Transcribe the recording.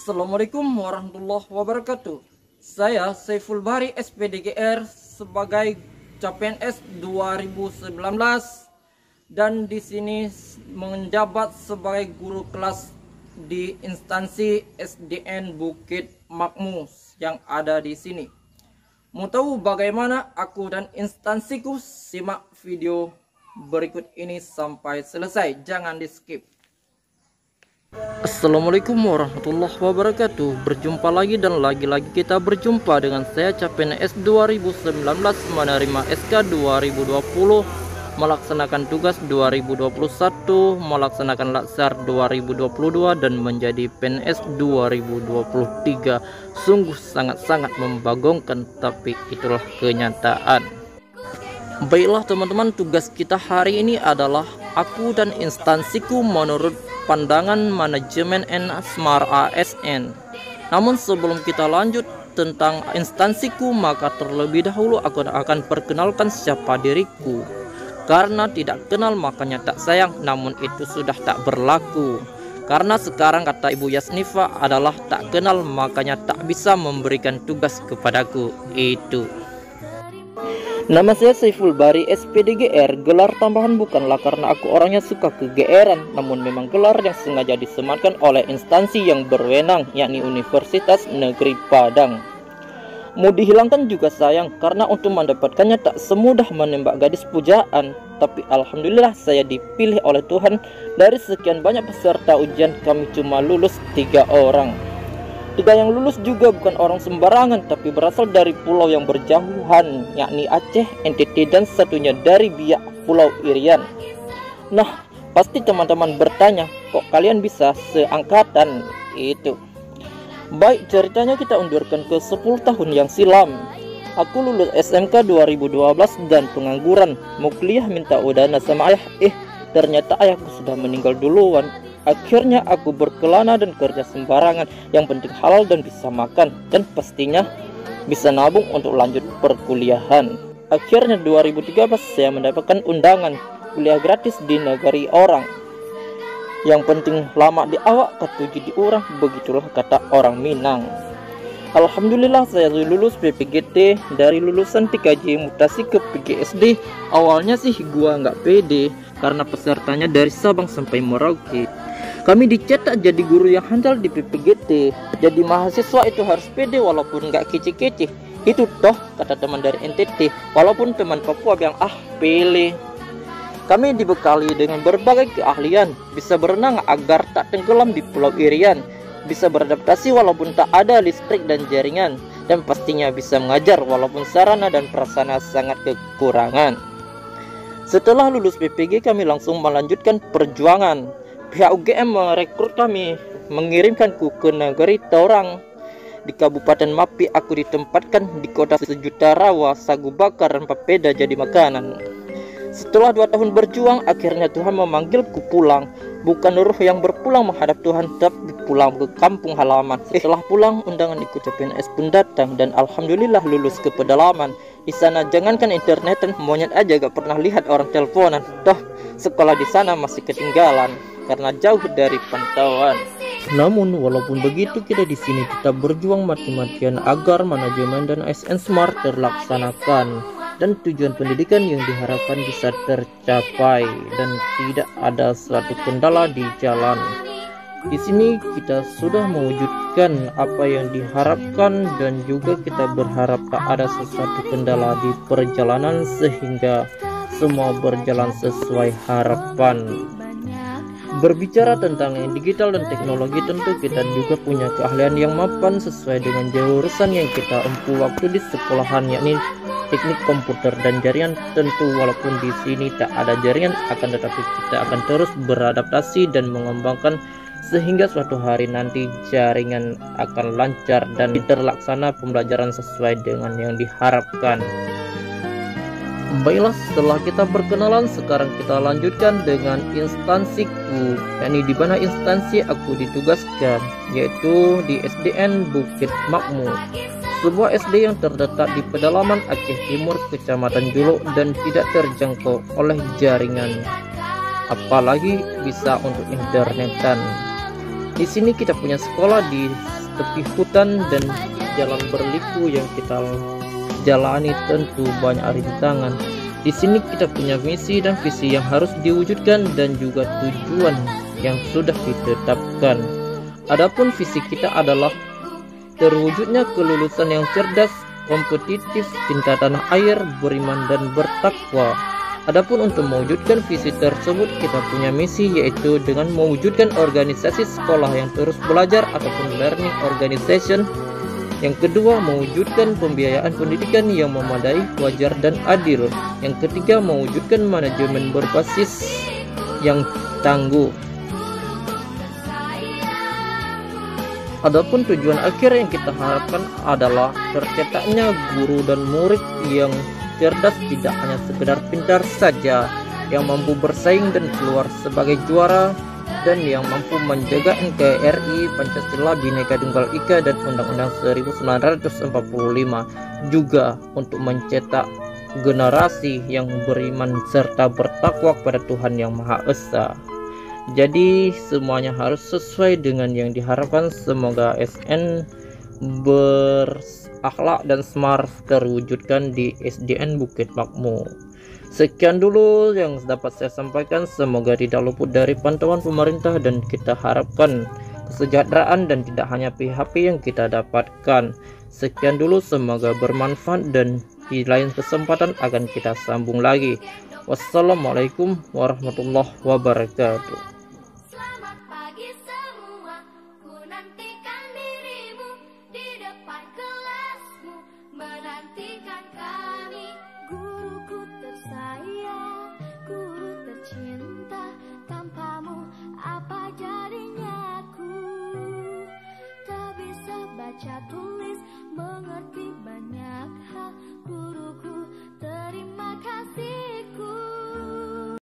Assalamualaikum warahmatullahi wabarakatuh. Saya Saiful Bahri SPDGR sebagai CPNS 2019 dan di sini menjabat sebagai guru kelas di instansi SDN Bukit Makmus yang ada di sini. Mau tahu bagaimana aku dan instansiku? Simak video berikut ini sampai selesai, jangan di skip. Assalamualaikum warahmatullahi wabarakatuh. Berjumpa lagi dan lagi-lagi kita berjumpa dengan saya CPNS 2019 menerima SK 2020, melaksanakan tugas 2021, melaksanakan laksar 2022 dan menjadi PNS 2023. Sungguh sangat-sangat membagongkan, tapi itulah kenyataan. Baiklah teman-teman, tugas kita hari ini adalah aku dan instansiku menurut pandangan manajemen Smart ASN. Namun sebelum kita lanjut tentang instansiku, maka terlebih dahulu aku akan perkenalkan siapa diriku. Karena tidak kenal makanya tak sayang, namun itu sudah tak berlaku. Karena sekarang kata Ibu Yasnifa adalah tak kenal makanya tak bisa memberikan tugas kepadaku. Itu. Nama saya Saiful Bahri SPDGR. Gelar tambahan bukanlah karena aku orangnya suka kegeeran, namun memang gelar yang sengaja disematkan oleh instansi yang berwenang, yakni Universitas Negeri Padang. Mau dihilangkan juga sayang, karena untuk mendapatkannya tak semudah menembak gadis pujaan. Tapi alhamdulillah saya dipilih oleh Tuhan. Dari sekian banyak peserta ujian kami cuma lulus 3 orang. 3 yang lulus juga bukan orang sembarangan, tapi berasal dari pulau yang berjauhan, yakni Aceh, NTT, dan satunya dari Biak, Pulau Irian. Nah, pasti teman-teman bertanya, kok kalian bisa seangkatan? Itu. Baik, ceritanya kita undurkan ke 10 tahun yang silam. Aku lulus SMK 2012 dan pengangguran. Mau kuliah minta udana sama ayah. Ternyata ayahku sudah meninggal duluan. Akhirnya aku berkelana dan kerja sembarangan. Yang penting halal dan bisa makan, dan pastinya bisa nabung untuk lanjut perkuliahan. Akhirnya 2013 saya mendapatkan undangan kuliah gratis di negeri orang. Yang penting lama di awak, ketujuh di orang, begitulah kata orang Minang. Alhamdulillah saya lulus PPGT. Dari lulusan TKJ mutasi ke PGSD. Awalnya sih gua nggak pede karena pesertanya dari Sabang sampai Merauke. Kami dicetak jadi guru yang handal di PPGT. Jadi mahasiswa itu harus pede walaupun nggak kece-kece. Itu toh kata teman dari NTT. Walaupun teman Papua bilang pele. Kami dibekali dengan berbagai keahlian. Bisa berenang agar tak tenggelam di Pulau Irian. Bisa beradaptasi walaupun tak ada listrik dan jaringan. Dan pastinya bisa mengajar walaupun sarana dan prasarana sangat kekurangan. Setelah lulus PPG kami langsung melanjutkan perjuangan. Pihak UGM merekrut kami, mengirimkanku ke negeri Taurang. Di Kabupaten Mapi aku ditempatkan di kota sejuta rawa, sagu bakar dan papeda jadi makanan. Setelah 2 tahun berjuang, akhirnya Tuhan memanggilku pulang. Bukan ruh yang berpulang menghadap Tuhan, tapi pulang ke kampung halaman. Setelah pulang, undangan ikut CPNS pun datang, dan alhamdulillah lulus ke pedalaman. Di sana jangankan internet, monyet aja gak pernah lihat orang teleponan. Toh sekolah di sana masih ketinggalan karena jauh dari pantauan. Namun walaupun begitu, kita di sini tetap berjuang mati-matian agar manajemen dan ASN Smart terlaksanakan dan tujuan pendidikan yang diharapkan bisa tercapai dan tidak ada suatu kendala di jalan. Di sini kita sudah mewujudkan apa yang diharapkan dan juga kita berharap tak ada sesuatu kendala di perjalanan sehingga semua berjalan sesuai harapan. Berbicara tentang digital dan teknologi, tentu kita juga punya keahlian yang mapan sesuai dengan jurusan yang kita empu waktu di sekolahan, yakni teknik komputer dan jaringan. Tentu walaupun di sini tak ada jaringan, akan tetapi kita akan terus beradaptasi dan mengembangkan sehingga suatu hari nanti jaringan akan lancar dan terlaksana pembelajaran sesuai dengan yang diharapkan. Baiklah, setelah kita berkenalan, sekarang kita lanjutkan dengan instansiku, yakni di mana instansi aku ditugaskan, yaitu di SDN Bukit Makmus, sebuah SD yang terletak di pedalaman Aceh Timur, Kecamatan Juluk, dan tidak terjangkau oleh jaringan, apalagi bisa untuk internetan. Di sini kita punya sekolah di tepi hutan dan jalan berliku yang kita jalani tentu banyak rintangan. Di sini kita punya misi dan visi yang harus diwujudkan dan juga tujuan yang sudah ditetapkan. Adapun visi kita adalah terwujudnya kelulusan yang cerdas, kompetitif, cinta tanah air, beriman dan bertakwa. Adapun untuk mewujudkan visi tersebut kita punya misi, yaitu dengan mewujudkan organisasi sekolah yang terus belajar ataupun learning organization. Yang kedua, mewujudkan pembiayaan pendidikan yang memadai, wajar dan adil. Yang ketiga, mewujudkan manajemen berbasis yang tangguh. Adapun tujuan akhir yang kita harapkan adalah tercetaknya guru dan murid yang cerdas, tidak hanya sekedar pintar saja, yang mampu bersaing dan keluar sebagai juara, dan yang mampu menjaga NKRI, Pancasila, Bhinneka Tunggal Ika, dan Undang-Undang 1945, juga untuk mencetak generasi yang beriman serta bertakwa kepada Tuhan Yang Maha Esa. Jadi semuanya harus sesuai dengan yang diharapkan. Semoga SN berakhlak dan smart terwujudkan di SDN Bukit Makmur. Sekian dulu yang dapat saya sampaikan. Semoga tidak luput dari pantauan pemerintah dan kita harapkan kesejahteraan dan tidak hanya PHP yang kita dapatkan. Sekian dulu, semoga bermanfaat dan di lain kesempatan akan kita sambung lagi. Wassalamualaikum warahmatullahi wabarakatuh. Menantikan kami, guruku tersayang, guru tercinta. Tanpamu apa jadinya aku? Tak bisa baca tulis, mengerti banyak hal.